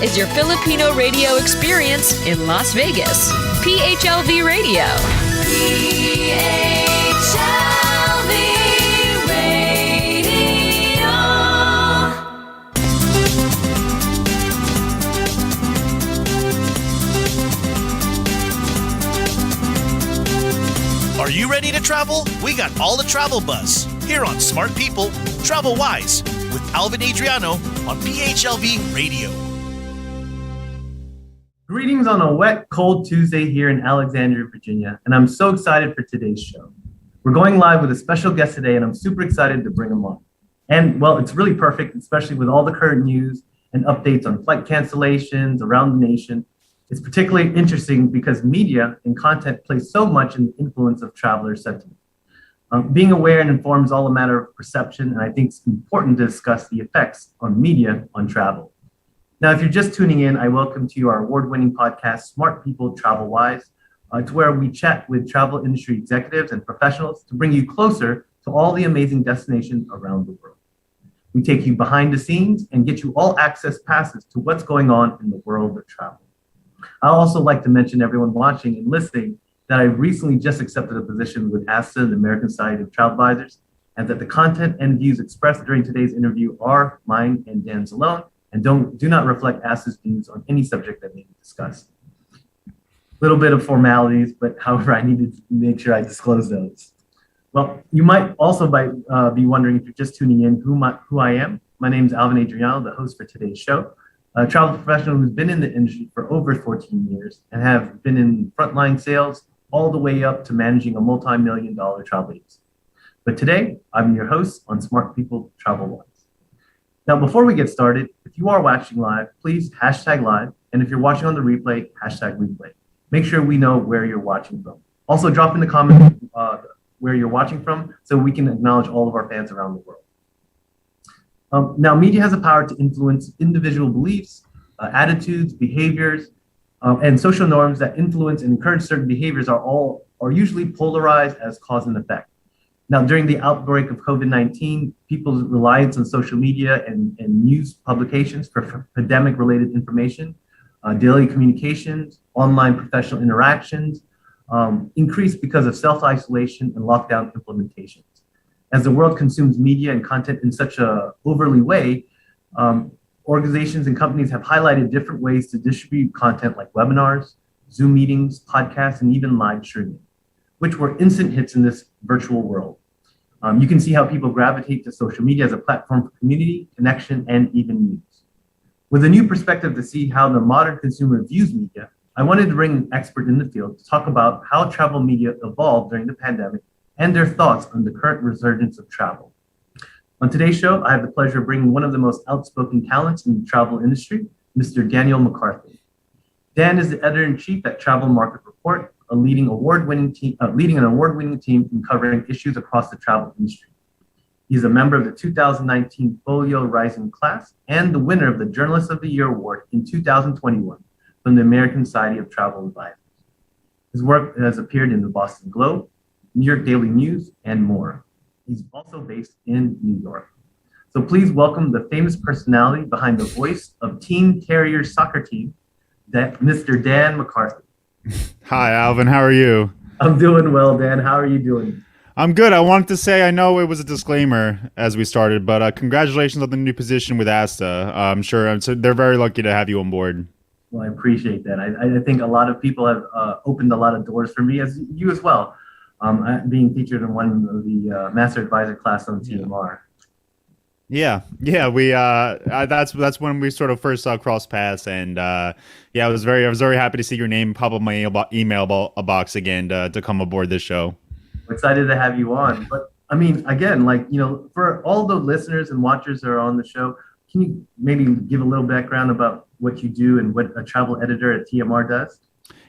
is your Filipino radio experience in Las Vegas. PHLV Radio. PHLV Radio. Are you ready to travel? We got all the travel buzz here on Smart People, Travel Wise with Alvin Adriano on PHLV Radio. Greetings on a wet, cold Tuesday here in Alexandria, Virginia, and I'm so excited for today's show. We're going live with a special guest today, and I'm super excited to bring him on. And, well, it's really perfect, especially with all the current news and updates on flight cancellations around the nation. It's particularly interesting because media and content play so much in the influence of traveler sentiment. Being aware and informed is all a matter of perception, and I think it's important to discuss the effects on media on travel. Now, if you're just tuning in, I welcome to you our award-winning podcast, Smart People, Travel Wise, to where we chat with travel industry executives and professionals to bring you closer to all the amazing destinations around the world. We take you behind the scenes and get you all access passes to what's going on in the world of travel. I also like to mention everyone watching and listening that I recently just accepted a position with ASTA, the American Society of Travel Advisors, and that the content and views expressed during today's interview are mine and Dan's alone, and do not reflect ASTA's views on any subject that may be discussed. A little bit of formalities, but however, I needed to make sure I disclose those. Well, you might also be wondering if you're just tuning in who I am. My name is Alvin Adriano, the host for today's show. A travel professional who's been in the industry for over 14 years and have been in frontline sales all the way up to managing a multi-million-dollar travel agency. But today, I'm your host on Smart People Travel Wise. Now, before we get started, if you are watching live, please hashtag live. And if you're watching on the replay, hashtag replay. Make sure we know where you're watching from. Also, drop in the comments where you're watching from so we can acknowledge all of our fans around the world. Now, media has the power to influence individual beliefs, attitudes, behaviors, and social norms that influence and encourage certain behaviors are usually polarized as cause and effect. Now, during the outbreak of COVID-19, people's reliance on social media and news publications for pandemic-related information, daily communications, online professional interactions increased because of self-isolation and lockdown implementations. As the world consumes media and content in such an overly way, organizations and companies have highlighted different ways to distribute content like webinars, Zoom meetings, podcasts, and even live streaming, which were instant hits in this virtual world. You can see how people gravitate to social media as a platform for community, connection, and even news. With a new perspective to see how the modern consumer views media, I wanted to bring an expert in the field to talk about how travel media evolved during the pandemic and their thoughts on the current resurgence of travel. On today's show, I have the pleasure of bringing one of the most outspoken talents in the travel industry, Mr. Daniel McCarthy. Dan is the editor-in-chief at Travel Market Report, leading an award-winning team in covering issues across the travel industry. He's a member of the 2019 Folio Rising class and the winner of the Journalist of the Year Award in 2021 from the American Society of Travel Advisors. His work has appeared in the Boston Globe, New York Daily News, and more. He's also based in New York. So please welcome the famous personality behind the voice of Team Terriers soccer team, Mr. Dan McCarthy. Hi, Alvin. How are you? I'm doing well, Dan. How are you doing? I'm good. I wanted to say, I know it was a disclaimer as we started, but congratulations on the new position with ASTA. I'm sure they're very lucky to have you on board. Well, I appreciate that. I think a lot of people have opened a lot of doors for me, as you as well. Being featured in one of the master advisor class on TMR. Yeah. We that's when we sort of first saw cross paths, and I was very happy to see your name pop up my email box again to come aboard this show. I'm excited to have you on. But I mean, again, for all the listeners and watchers that are on the show, can you maybe give a little background about what you do and what a travel editor at TMR does?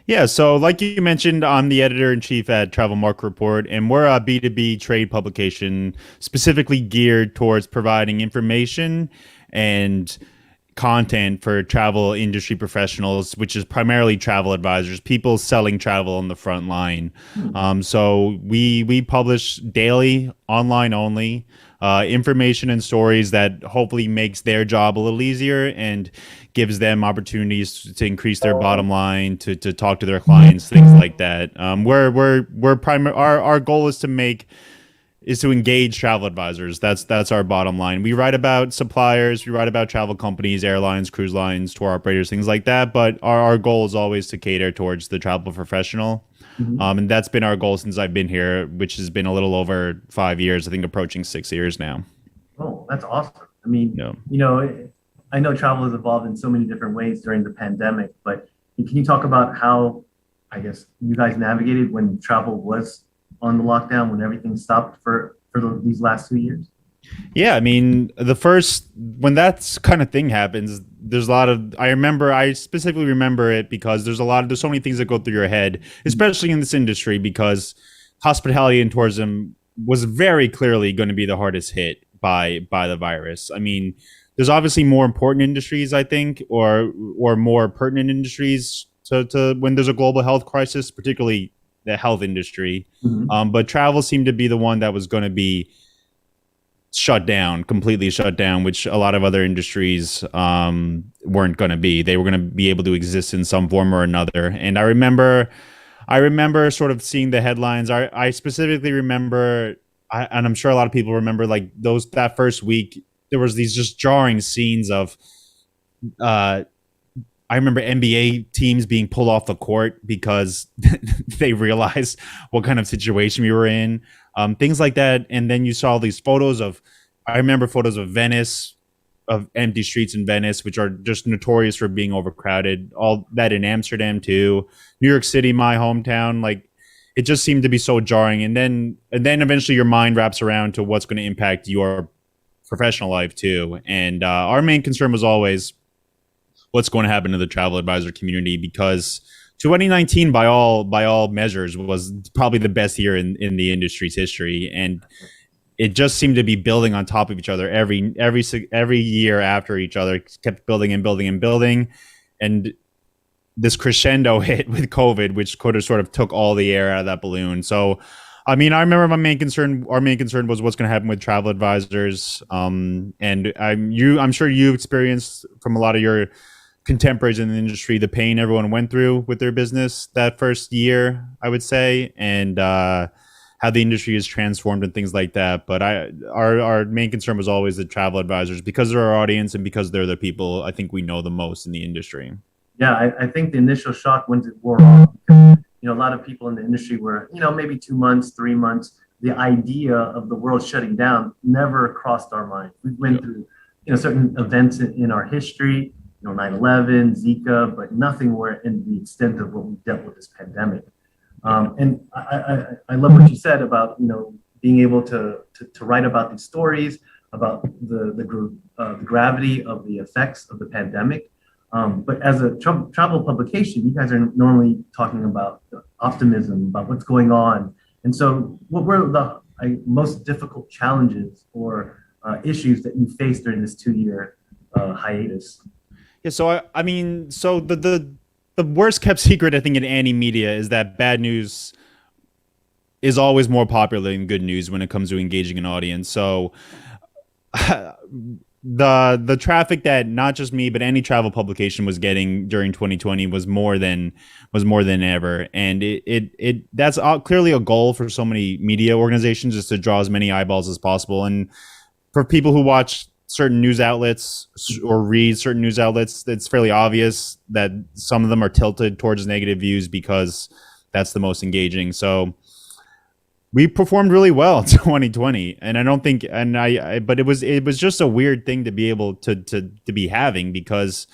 Yeah, so like you mentioned, I'm the editor-in-chief at Travel Market Report, and we're a B2B trade publication specifically geared towards providing information and content for travel industry professionals, which is primarily travel advisors, people selling travel on the front line. So we publish daily, online only. information and stories that hopefully makes their job a little easier and gives them opportunities to increase their bottom line, to talk to their clients, things like that. Our goal is to engage travel advisors. That's our bottom line. We write about suppliers, we write about travel companies, airlines, cruise lines, tour operators, things like that. But our goal is always to cater towards the travel professional. And that's been our goal since I've been here, which has been a little over 5 years, I think approaching 6 years now. Oh, that's awesome. I mean, I know travel has evolved in so many different ways during the pandemic, but can you talk about how, I guess, you guys navigated when travel was on the lockdown, when everything stopped for these last 2 years? Yeah, I mean, when that kind of thing happens, there's a lot of, I specifically remember it because there's so many things that go through your head, especially in this industry, because hospitality and tourism was very clearly going to be the hardest hit by the virus. I mean, there's obviously more important industries, I think, or more pertinent industries to when there's a global health crisis, particularly the health industry. But travel seemed to be the one that was going to be completely shut down, which a lot of other industries weren't going to be. They were going to be able to exist in some form or another. And I remember sort of seeing the headlines. I specifically remember, and I'm sure a lot of people remember, like that first week, there was these just jarring scenes of, I remember NBA teams being pulled off the court because they realized what kind of situation we were in, things like that. And then you saw these I remember photos of Venice, of empty streets in Venice, which are just notorious for being overcrowded. All that in Amsterdam too, New York City, my hometown. Like, it just seemed to be so jarring. And then eventually your mind wraps around to what's going to impact your professional life too. And our main concern was always what's going to happen to the travel advisor community, because 2019 by all measures was probably the best year in the industry's history, and it just seemed to be building on top of each other every year after each other. It kept building and building and building, and this crescendo hit with COVID, which could have sort of took all the air out of that balloon. So I mean, I remember our main concern was what's going to happen with travel advisors. And I'm sure you experienced from a lot of your contemporaries in the industry the pain everyone went through with their business that first year, I would say, and how the industry has transformed and things like that. But our main concern was always the travel advisors, because they're our audience and because they're the people I think we know the most in the industry. Yeah, I think the initial shock once it wore off, because a lot of people in the industry were, maybe 2 months, 3 months. The idea of the world shutting down never crossed our mind. We went through, certain events in our history, 9/11, Zika, but nothing were in the extent of what we dealt with this pandemic. And I love what you said about, being able to write about these stories, about the gravity of the effects of the pandemic. But as a travel publication, you guys are normally talking about optimism, about what's going on. And so what were the most difficult challenges or issues that you faced during this 2-year hiatus? Yeah, so I mean, so the worst kept secret, I think, in any media is that bad news is always more popular than good news when it comes to engaging an audience. So the traffic that not just me but any travel publication was getting during 2020 was more than ever, and that's clearly a goal for so many media organizations, is to draw as many eyeballs as possible. And for people who watch certain news outlets or read certain news outlets, it's fairly obvious that some of them are tilted towards negative views because that's the most engaging. So we performed really well in 2020, and I don't think, but it was just a weird thing to be able to be having, because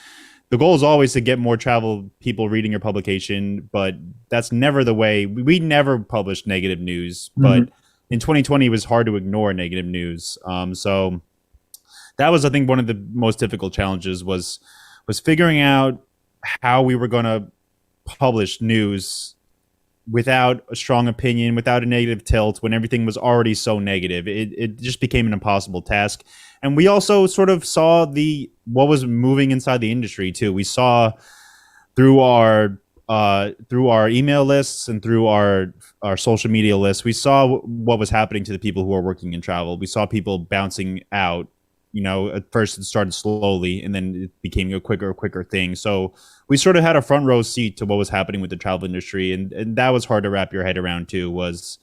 the goal is always to get more travel people reading your publication, but that's never the way. We never published negative news, but in 2020 it was hard to ignore negative news. So that was, I think, one of the most difficult challenges was figuring out how we were going to publish news without a strong opinion, without a negative tilt, when everything was already so negative. It just became an impossible task. And we also sort of saw what was moving inside the industry too. We saw through our through our email lists and through our social media lists, we saw what was happening to the people who are working in travel. We saw people bouncing out. At first it started slowly, and then it became a quicker thing. So we sort of had a front row seat to what was happening with the travel industry, and that was hard to wrap your head around too. Was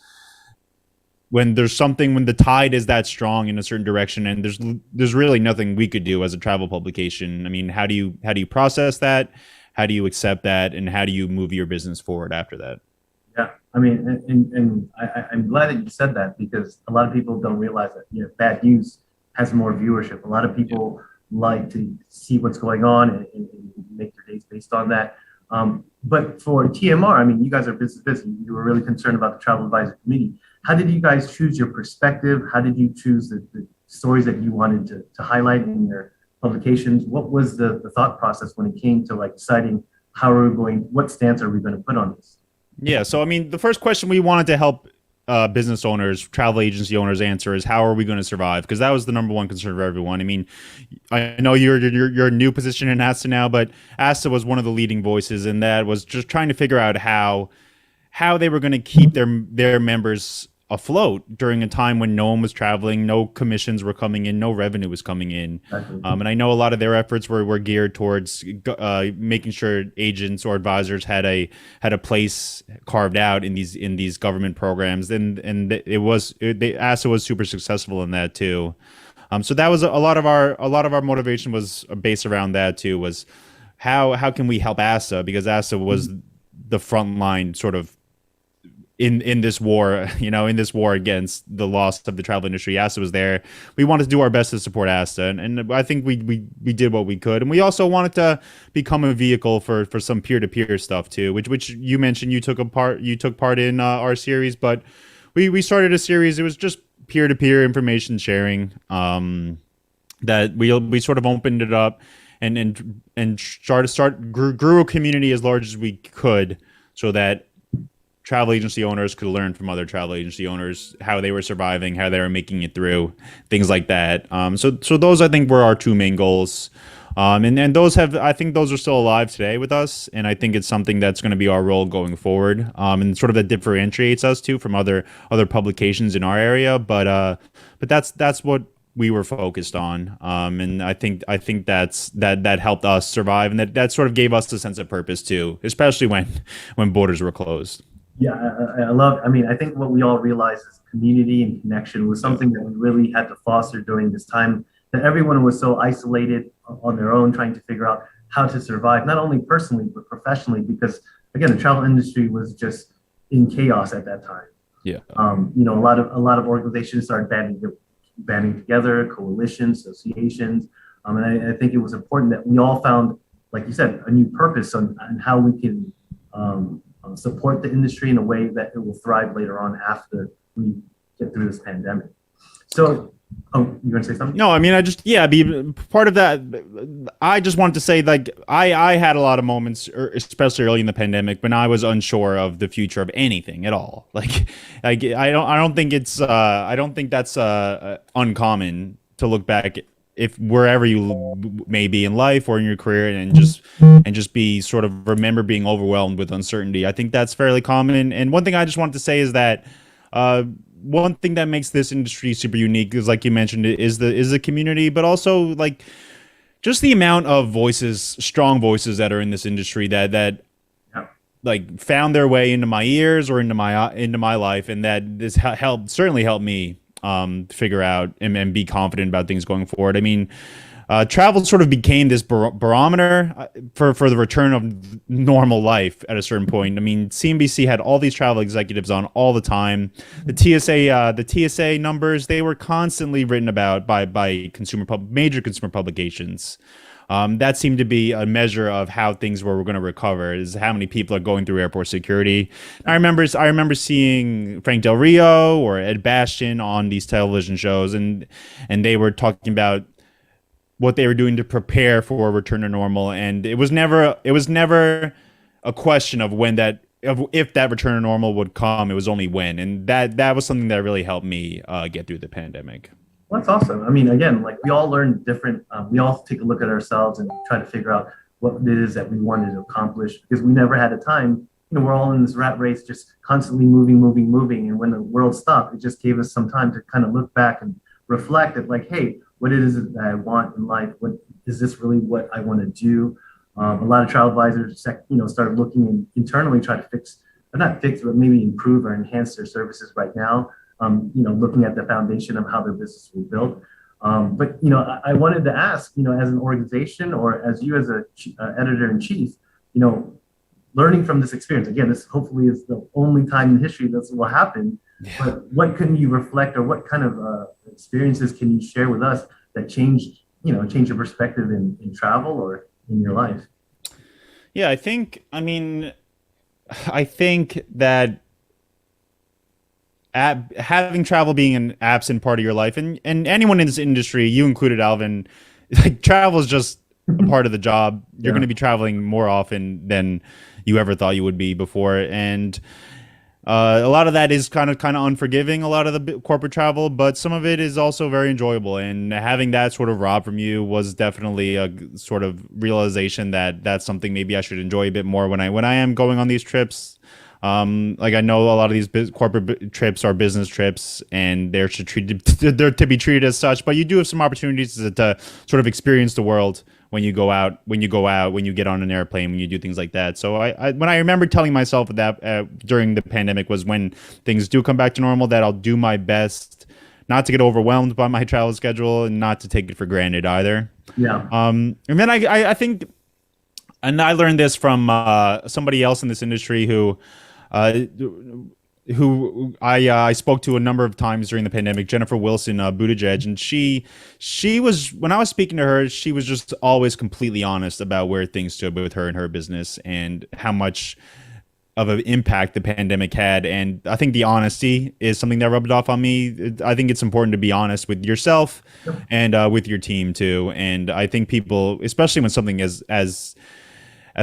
when the tide is that strong in a certain direction, and there's really nothing we could do as a travel publication. I mean, how do you process that? How do you accept that, and how do you move your business forward after that? Yeah, I mean, and I'm glad that you said that, because a lot of people don't realize that bad news has more viewership. A lot of people like to see what's going on and make their days based on that. But for TMR, I mean, you guys are busy. You were really concerned about the Travel Advisory Committee. How did you guys choose your perspective? How did you choose the stories that you wanted to highlight in your publications? What was the thought process when it came to deciding what stance are we going to put on this? Yeah, so I mean, the first question we wanted to help business owners, travel agency owners answer is, how are we going to survive? Because that was the number one concern for everyone. I mean, I know you're a new position in ASTA now, but ASTA was one of the leading voices, and that was just trying to figure out how they were going to keep their members afloat during a time when no one was traveling, no commissions were coming in, no revenue was coming in. And I know a lot of their efforts were geared towards making sure agents or advisors had a place carved out in these government programs, and ASTA was super successful in that too. So that was a lot of our motivation was based around that too. Was how can we help ASTA, because ASTA was the front line sort of in this war, in this war against the loss of the travel industry. ASTA was there. We wanted to do our best to support ASTA, and I think we did what we could. And we also wanted to become a vehicle for some peer-to-peer stuff too, which you mentioned you took part in our series, but we started a series. It was just peer-to-peer information sharing, that we sort of opened it up and grew a community as large as we could, so that travel agency owners could learn from other travel agency owners how they were surviving, how they were making it through, things like that. So those, I think, were our two main goals. And those I think those are still alive today with us. And I think it's something that's going to be our role going forward. And sort of that differentiates us too from other publications in our area. But that's what we were focused on. And I think that helped us survive, and that sort of gave us a sense of purpose too, especially when borders were closed. Yeah, I think what we all realized is community and connection was something that we really had to foster during this time, that everyone was so isolated on their own, trying to figure out how to survive, not only personally, but professionally, because again, the travel industry was just in chaos at that time. Yeah. A lot of organizations started banding together, coalitions, associations. And I think it was important that we all found, like you said, a new purpose on how we can support the industry in a way that it will thrive later on after we get through this pandemic. So, you're going to say something? No, I mean, be part of that. I just wanted to say, I had a lot of moments, especially early in the pandemic, when I was unsure of the future of anything at all. I don't think that's uncommon to look back, if wherever you may be in life or in your career, and just be sort of remember being overwhelmed with uncertainty. I think that's fairly common. And one thing I just wanted to say is that one thing that makes this industry super unique is, like you mentioned, is the community, but also just the amount of strong voices that are in this industry that found their way into my ears or into my life, and that this certainly helped me figure out and be confident about things going forward. I mean, travel sort of became this barometer for the return of normal life at a certain point. I mean, CNBC had all these travel executives on all the time. The TSA numbers, they were constantly written about by major consumer publications. That seemed to be a measure of how things were going to recover, is how many people are going through airport security. I remember seeing Frank Del Rio or Ed Bastian on these television shows, and they were talking about what they were doing to prepare for a return to normal. And it was never a question of if that return to normal would come. It was only when, and that was something that really helped me get through the pandemic. Well, that's awesome. I mean, again, we all learn different, we all take a look at ourselves and try to figure out what it is that we wanted to accomplish, because we never had a time. We're all in this rat race, just constantly moving. And when the world stopped, it just gave us some time to kind of look back and reflect at like, hey, what it is that I want in life? What is this really what I want to do? A lot of travel advisors, started looking internally, try to fix, or not fix, but maybe improve or enhance their services right now. Looking at the foundation of how their business was built. But I wanted to ask, as an organization or as you as a editor in chief, learning from this experience. Again, this hopefully is the only time in history this will happen. Yeah. But what can you reflect, or what kind of experiences can you share with us that changed your perspective in travel or in your life? Yeah, I think that having travel being an absent part of your life, and anyone in this industry, you included, Alvin, like travel is just a part of the job. You're going to be traveling more often than you ever thought you would be before, and a lot of that is kind of unforgiving, a lot of the corporate travel, but some of it is also very enjoyable. And having that sort of robbed from you was definitely a sort of realization that that's something maybe I should enjoy a bit more when I am going on these trips. Like I know a lot of these corporate trips are business trips, and they're to be treated as such. But you do have some opportunities to sort of experience the world when you go out, when you get on an airplane, when you do things like that. So when I remember telling myself that during the pandemic was when things do come back to normal, that I'll do my best not to get overwhelmed by my travel schedule and not to take it for granted either. Yeah. And then I think, and I learned this from somebody else in this industry who I spoke to a number of times during the pandemic, Jennifer Wilson Buttigieg, and she was, when I was speaking to her, she was just always completely honest about where things stood with her and her business and how much of an impact the pandemic had. And I think the honesty is something that rubbed off on me. I think it's important to be honest with yourself and with your team too. And I think people, especially when something as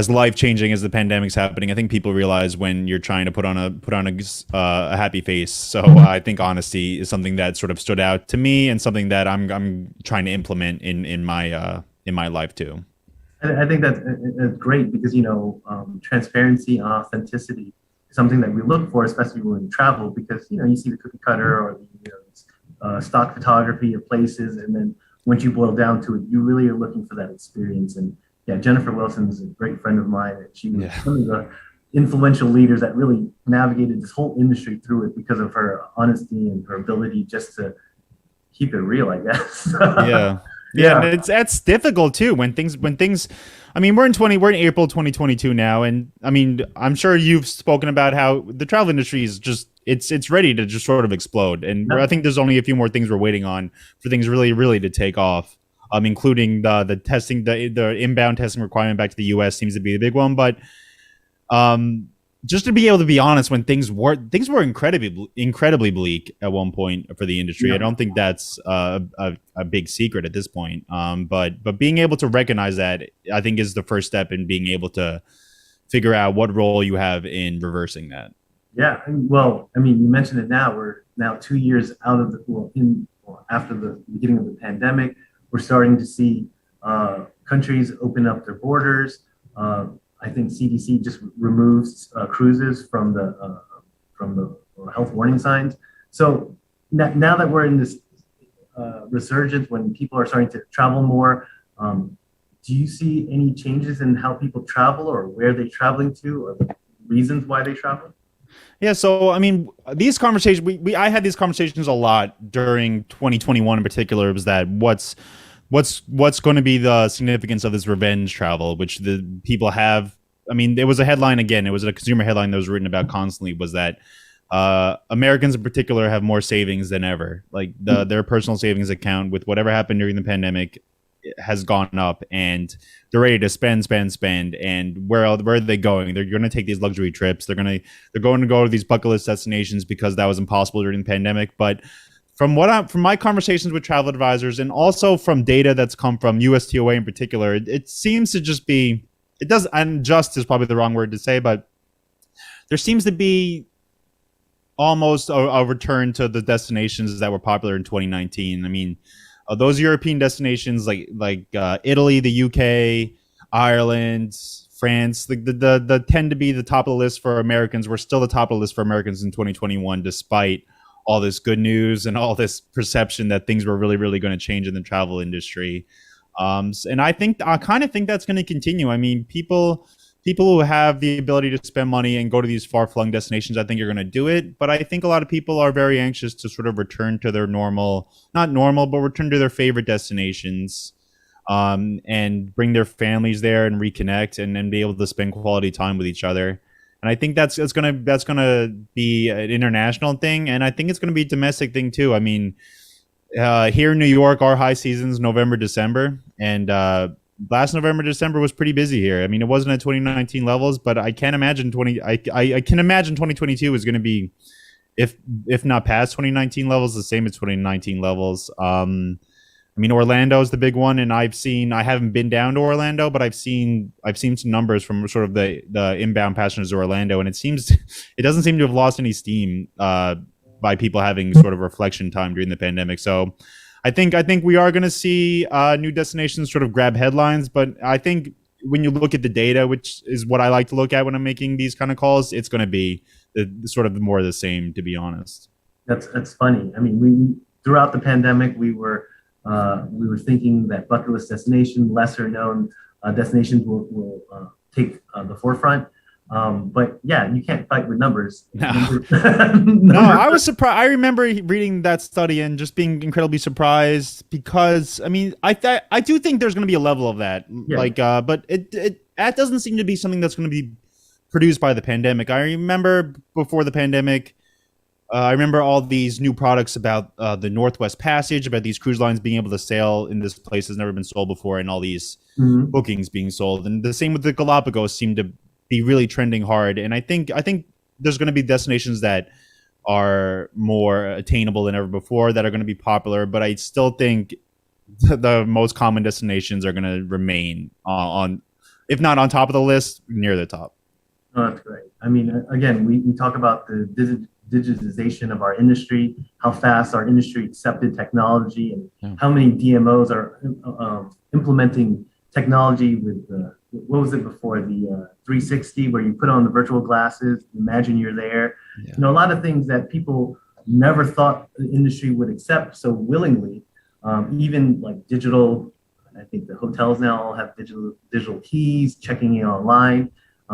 life-changing as the pandemic's happening, I think people realize when you're trying to put on a happy face. So I think honesty is something that sort of stood out to me, and something that I'm trying to implement in my life too. I think that's great, because transparency and authenticity is something that we look for, especially when we travel, because you see the cookie cutter or the stock photography of places, and then once you boil down to it, you really are looking for that experience. And yeah, Jennifer Wilson is a great friend of mine, and she was one of the influential leaders that really navigated this whole industry through it because of her honesty and her ability just to keep it real, I guess. Yeah, and that's difficult too when things. I mean, we're in April 2022 now, and I mean, I'm sure you've spoken about how the travel industry is just it's ready to just sort of explode, and I think there's only a few more things we're waiting on for things really to take off. Including the testing, the inbound testing requirement back to the U.S. seems to be the big one. But just to be able to be honest, when things were incredibly bleak at one point for the industry, I don't think that's a big secret at this point. But being able to recognize that, I think, is the first step in being able to figure out what role you have in reversing that. Yeah, well, I mean, you mentioned it now. We're now 2 years out of after the beginning of the pandemic. We're starting to see countries open up their borders. I think CDC just removes cruises from the health warning signs. So now that we're in this resurgence, when people are starting to travel more, do you see any changes in how people travel, or where they're traveling to, or the reasons why they travel? Yeah, so I mean, these conversations, I had these conversations a lot during 2021 in particular. Was that what's going to be the significance of this revenge travel, which the people have? I mean, there was a headline again. It was a consumer headline that was written about constantly. Was that Americans in particular have more savings than ever? Like their personal savings account, with whatever happened during the pandemic, has gone up, and they're ready to spend. And where are they going? They're going to take these luxury trips. They're going to go to these bucket list destinations because that was impossible during the pandemic. But from my conversations with travel advisors, and also from data that's come from USTOA in particular, it seems to just be, unjust is probably the wrong word to say, but there seems to be almost a return to the destinations that were popular in 2019. I mean, those European destinations like Italy, the UK, Ireland, France, the tend to be the top of the list for Americans. We're still the top of the list for Americans in 2021, despite all this good news and all this perception that things were really, really going to change in the travel industry. And I kind of think that's going to continue. I mean, people who have the ability to spend money and go to these far-flung destinations, I think are going to do it. But I think a lot of people are very anxious to sort of return to their return to their favorite destinations, and bring their families there and reconnect and be able to spend quality time with each other. And I think that's gonna be an international thing, and I think it's gonna be a domestic thing too. I mean, here in New York, our high season's November, December, and last November, December was pretty busy here. I mean, it wasn't at 2019 levels, but I can imagine 2022 is going to be, if not past 2019 levels, the same as 2019 levels. I mean, Orlando is the big one, and I haven't been down to Orlando, but I've seen some numbers from sort of the inbound passengers to Orlando, and it doesn't seem to have lost any steam by people having sort of reflection time during the pandemic. So I think we are going to see new destinations sort of grab headlines, but I think when you look at the data, which is what I like to look at when I'm making these kind of calls, it's going to be the sort of more of the same, to be honest. That's funny. I mean, throughout the pandemic, we were thinking that bucket list destination, lesser known destinations will take the forefront. But yeah, you can't fight with numbers. No, I was surprised. I remember reading that study and just being incredibly surprised because, I mean, I do think there's going to be a level of that, but that doesn't seem to be something that's going to be produced by the pandemic. I remember before the pandemic, I remember all these new products about the Northwest Passage, about these cruise lines being able to sail in this place has never been sold before, and all these bookings being sold. And the same with the Galapagos seemed to be really trending hard. And I think there's going to be destinations that are more attainable than ever before that are going to be popular. But I still think the most common destinations are going to remain on, if not on top of the list, near the top. Oh, that's great. I mean, again, we talk about the digitization of our industry, how fast our industry accepted technology, and how many DMOs are implementing technology with what was it before, the 360, where you put on the virtual glasses, imagine you're there. Yeah. You know, a lot of things that people never thought the industry would accept so willingly, even like digital. I think the hotels now all have digital keys, checking in online.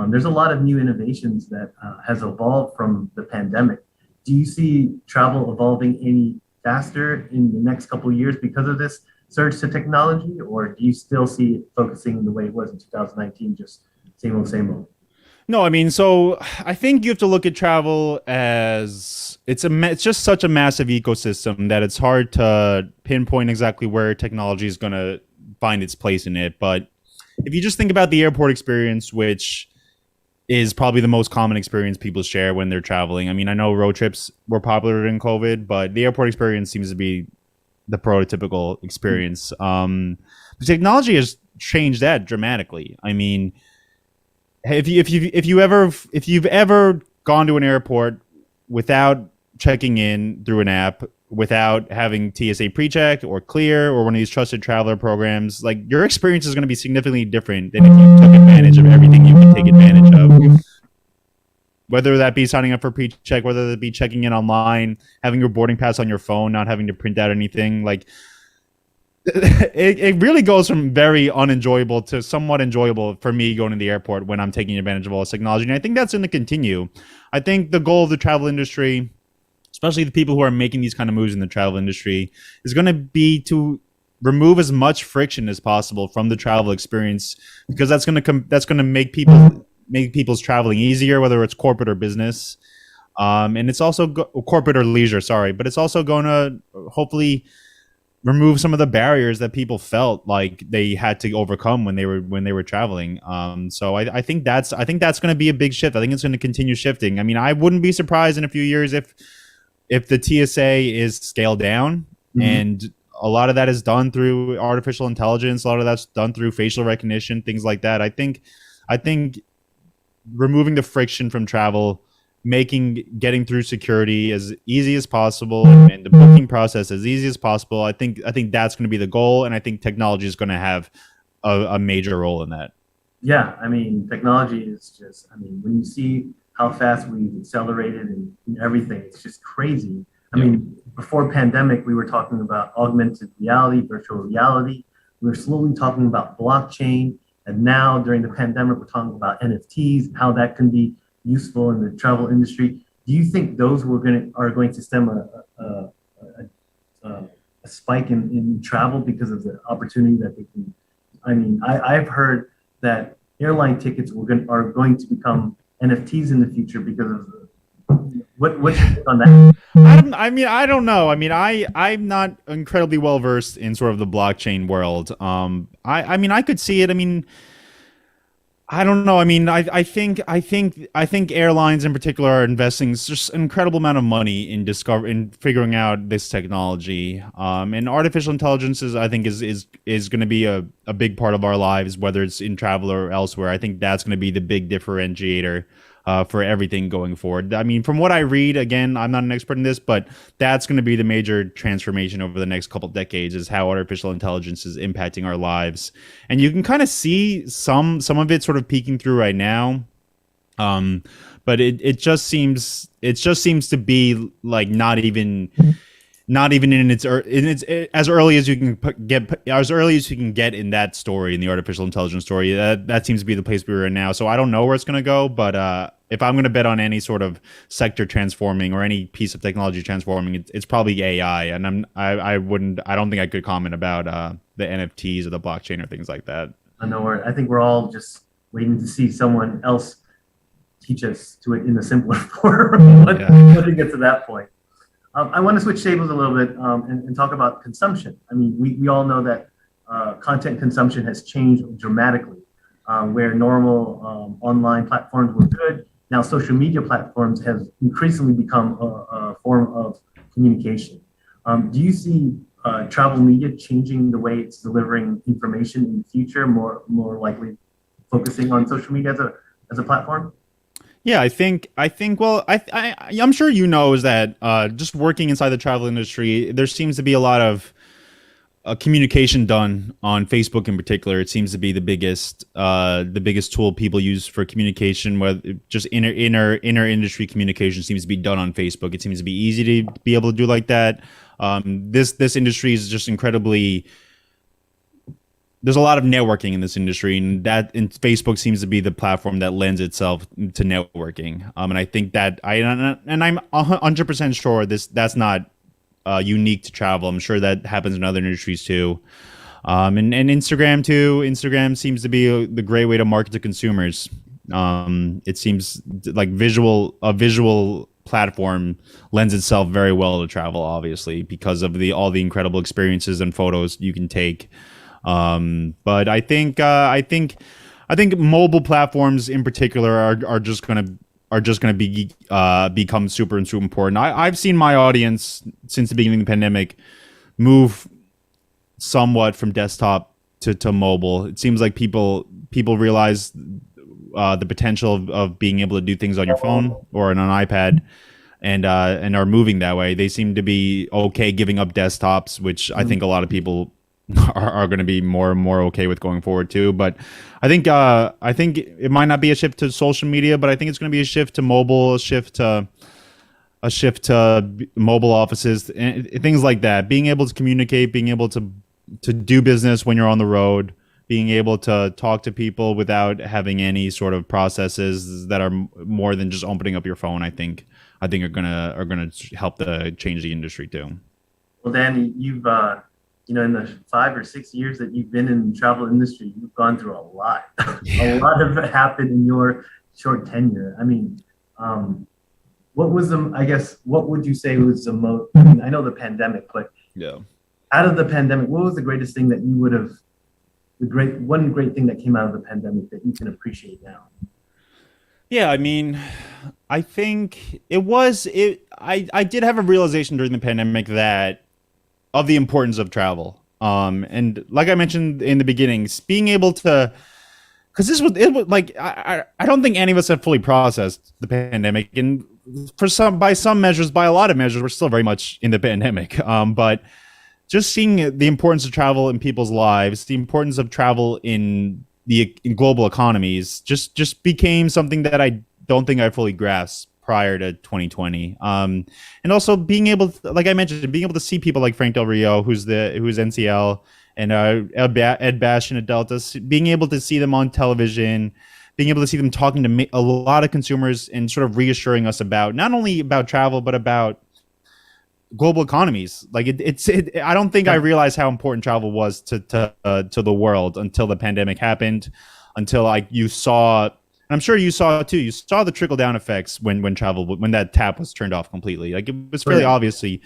There's a lot of new innovations that has evolved from the pandemic. Do you see travel evolving any faster in the next couple of years because of this surge to technology, or do you still see it focusing the way it was in 2019, just same old? No, I mean, so I think you have to look at travel as it's just such a massive ecosystem that it's hard to pinpoint exactly where technology is going to find its place in it. But if you just think about the airport experience, which is probably the most common experience people share when they're traveling. I mean, I know road trips were popular in COVID, but the airport experience seems to be the prototypical experience. The technology has changed that dramatically. I mean, if you've ever gone to an airport without checking in through an app, without having TSA PreCheck or Clear or one of these trusted traveler programs, like, your experience is going to be significantly different than if you took advantage of everything you can take advantage of. Whether that be signing up for PreCheck, whether that be checking in online, having your boarding pass on your phone, not having to print out anything, like, it really goes from very unenjoyable to somewhat enjoyable for me going to the airport when I'm taking advantage of all this technology. And I think that's going to continue. I think the goal of the travel industry, especially the people who are making these kind of moves in the travel industry, is going to be to remove as much friction as possible from the travel experience, because that's going to make people's traveling easier, whether it's corporate or business. And it's also corporate or leisure, but it's also going to hopefully remove some of the barriers that people felt like they had to overcome when they were traveling. So I think that's going to be a big shift. I think it's going to continue shifting. I mean, I wouldn't be surprised in a few years if the TSA is scaled down, and a lot of that is done through artificial intelligence. A lot of that's done through facial recognition, things like that. I think removing the friction from travel, making getting through security as easy as possible, and the booking process as easy as possible, I think that's going to be the goal, and I think technology is going to have a major role in that. Yeah, I mean, technology is just, I mean, when you see how fast we've accelerated in everything, it's just crazy. I Yeah. mean, before pandemic, we were talking about augmented reality, virtual reality. We were slowly talking about blockchain. And now during the pandemic, we're talking about NFTs, how that can be useful in the travel industry. Do you think those are going to stem a spike in travel because of the opportunity that they can? I mean, I've heard that airline tickets are going to become NFTs in the future because of what's your take on that? I don't know. I mean, I'm not incredibly well versed in sort of the blockchain world. I mean, I could see it. I mean, I don't know. I mean, I think airlines in particular are investing just an incredible amount of money in figuring out this technology. And artificial intelligence I think is going to be a big part of our lives, whether it's in travel or elsewhere. I think that's going to be the big differentiator for everything going forward. I mean, from what I read, again, I'm not an expert in this, but that's going to be the major transformation over the next couple of decades is how artificial intelligence is impacting our lives. And you can kind of see some of it sort of peeking through right now. But it just seems to be like not even in its as early as you can get in that story, in the artificial intelligence story. That seems to be the place we're in now. So I don't know where it's going to go, but if I'm going to bet on any sort of sector transforming or any piece of technology transforming, it's probably AI. And I don't think I could comment about the NFTs or the blockchain or things like that. I think we're all just waiting to see someone else teach us to it in a simpler form once it gets to that point. I want to switch tables a little bit and talk about consumption. I mean, we all know that content consumption has changed dramatically, where normal online platforms were good. Now, social media platforms have increasingly become a form of communication. Do you see travel media changing the way it's delivering information in the future, more likely focusing on social media as a platform? Yeah, well, I'm sure you know is that just working inside the travel industry, there seems to be a lot of communication done on Facebook in particular. It seems to be the biggest tool people use for communication, whether just inner industry communication seems to be done on Facebook. It seems to be easy to be able to do like that. This industry is just incredibly. There's a lot of networking in this industry, and Facebook seems to be the platform that lends itself to networking. And I think that I'm 100% sure that's not unique to travel. I'm sure that happens in other industries too. And Instagram too. Instagram seems to be the great way to market to consumers. It seems like a visual platform lends itself very well to travel, obviously, because of all the incredible experiences and photos you can take. But I think mobile platforms in particular are just gonna become super and super important. I've seen my audience since the beginning of the pandemic move somewhat from desktop to mobile. It seems like people realize the potential of being able to do things on your phone or on an iPad, and are moving that way. They seem to be okay giving up desktops, which I think a lot of people are going to be more and more okay with going forward too. But I think it might not be a shift to social media, but I think it's going to be a shift to mobile, a shift to mobile offices and things like that. Being able to communicate, being able to do business when you're on the road, being able to talk to people without having any sort of processes that are more than just opening up your phone. I think are gonna help to change the industry too. Well, Danny, you've in the 5 or 6 years that you've been in the travel industry, you've gone through a lot. A lot of it happened in your short tenure. I mean, what would you say was the most, I mean, I know the pandemic, but out of the pandemic, what was the greatest thing that you would have, one great thing that came out of the pandemic that you can appreciate now? Yeah, I mean, I think I did have a realization during the pandemic of the importance of travel. And like I mentioned in the beginning, being able to, because it was like, I don't think any of us have fully processed the pandemic. And by a lot of measures, we're still very much in the pandemic. But just seeing the importance of travel in people's lives, the importance of travel in the global economies just became something that I don't think I fully grasped prior to 2020. And also being able to, like I mentioned, being able to see people like Frank Del Rio, who's NCL, and Ed Bastian at Delta, being able to see them on television, being able to see them talking to a lot of consumers and sort of reassuring us about not only about travel but about global economies. Like I don't think I realized how important travel was to the world until the pandemic happened, until you saw, and I'm sure you saw it too. You saw the trickle down effects when that tap was turned off completely. Like it was fairly obviously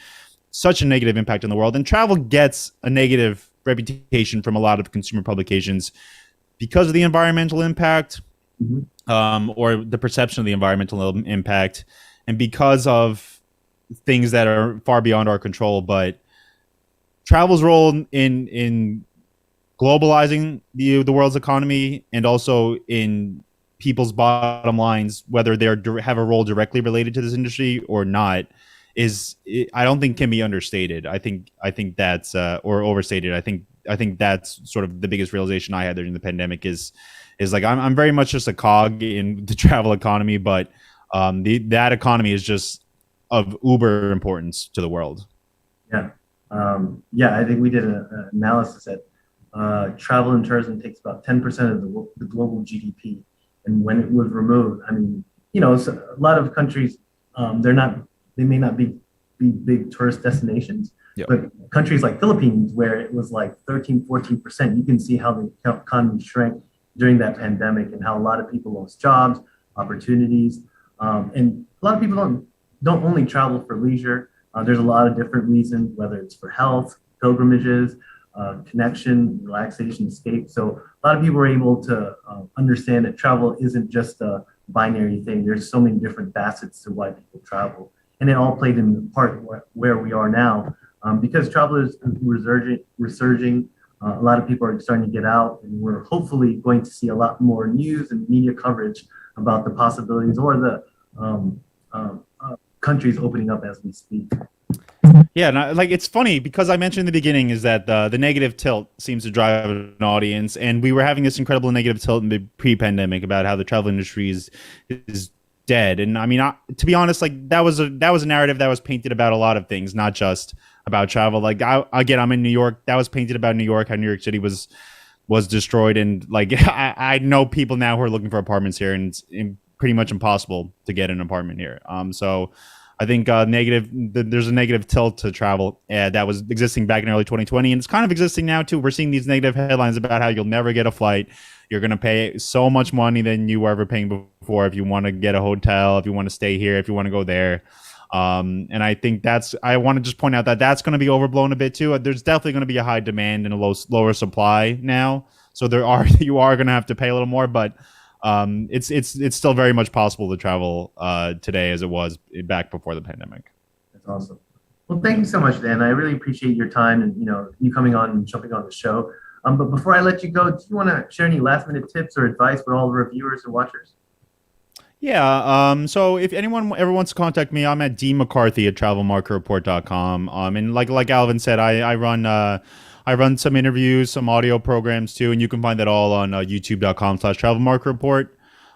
such a negative impact on the world, and travel gets a negative reputation from a lot of consumer publications because of the environmental impact, or the perception of the environmental impact, and because of things that are far beyond our control. But travel's role in globalizing the world's economy and also in people's bottom lines, whether they have a role directly related to this industry or not, I don't think can be understated. I think that's or overstated. I think that's sort of the biggest realization I had during the pandemic is like I'm very much just a cog in the travel economy, but that economy is just of uber importance to the world. Yeah. I think we did an analysis that travel and tourism takes about 10% of the global GDP. And when it was removed, I mean, so a lot of countries, they may not be big tourist destinations, but countries like Philippines, where it was like 13-14%, you can see how the economy shrank during that pandemic and how a lot of people lost jobs, opportunities. And a lot of people don't only travel for leisure. There's a lot of different reasons, whether it's for health, pilgrimages, connection, relaxation, escape. So a lot of people are able to understand that travel isn't just a binary thing. There's so many different facets to why people travel. And it all played in the part where we are now, because travel is resurging. A lot of people are starting to get out, and we're hopefully going to see a lot more news and media coverage about the possibilities or the countries opening up as we speak. Yeah, and it's funny because I mentioned in the beginning is that the negative tilt seems to drive an audience, and we were having this incredible negative tilt in the pre-pandemic about how the travel industry is dead. And I mean, to be honest, like that was a narrative that was painted about a lot of things, not just about travel. Like I'm in New York. That was painted about New York, how New York City was destroyed, and like I know people now who are looking for apartments here, and it's pretty much impossible to get an apartment here. So I think there's a negative tilt to travel that was existing back in early 2020, and it's kind of existing now too. We're seeing these negative headlines about how you'll never get a flight. You're going to pay so much money than you were ever paying before if you want to get a hotel, if you want to stay here, if you want to go there. And I think I want to just point out that that's going to be overblown a bit too. There's definitely going to be a high demand and a lower supply now. So you are going to have to pay a little more, but it's still very much possible to travel today as it was back before the pandemic. That's awesome. Well, thank you so much, Dan. I really appreciate your time and you coming on and jumping on the show. But before I let you go, do you want to share any last minute tips or advice for all the reviewers and watchers? Yeah. So if anyone ever wants to contact me, I'm at dmccarthy@travelmarketreport.com. And like Alvin said, I run some interviews, some audio programs too, and you can find that all on youtube.com/travelmarketreport.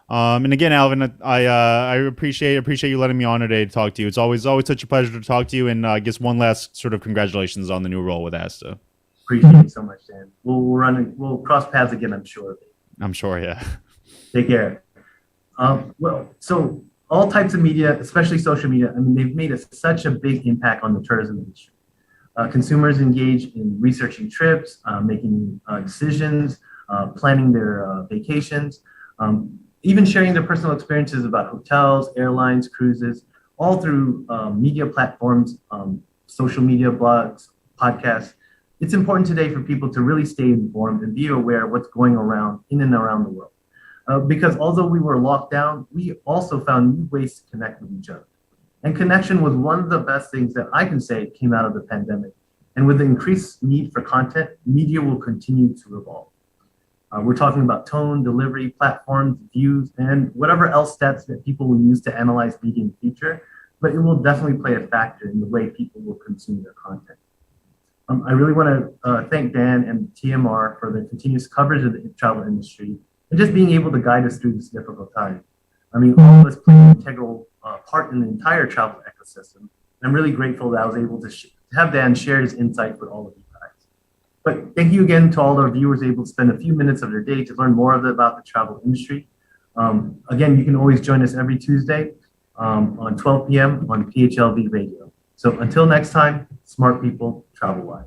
And again, Alvin, I appreciate you letting me on today to talk to you. It's always such a pleasure to talk to you, and I guess one last sort of congratulations on the new role with ASTA. Appreciate you so much, Dan. We'll cross paths again, I'm sure. I'm sure, yeah. Take care. So all types of media, especially social media, I mean, they've made such a big impact on the tourism industry. Consumers engage in researching trips, making decisions, planning their vacations, even sharing their personal experiences about hotels, airlines, cruises, all through media platforms, social media blogs, podcasts. It's important today for people to really stay informed and be aware of what's going around in and around the world. Because although we were locked down, we also found new ways to connect with each other. And connection was one of the best things that I can say came out of the pandemic. And with the increased need for content, media will continue to evolve. We're talking about tone, delivery, platforms, views, and whatever else stats that people will use to analyze media in the future, but it will definitely play a factor in the way people will consume their content. I really want to thank Dan and TMR for the continuous coverage of the travel industry and just being able to guide us through this difficult time. I mean, all of us play an integral part in the entire travel ecosystem. I'm really grateful that I was able to have Dan share his insight with all of you guys. But thank you again to all our viewers able to spend a few minutes of their day to learn more about the travel industry. Again, you can always join us every Tuesday on 12 p.m. on PHLV radio. So until next time, smart people, travel wise.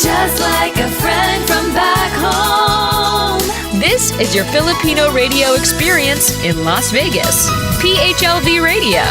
Just like a friend from back home. This is your Filipino radio experience in Las Vegas. PHLV Radio.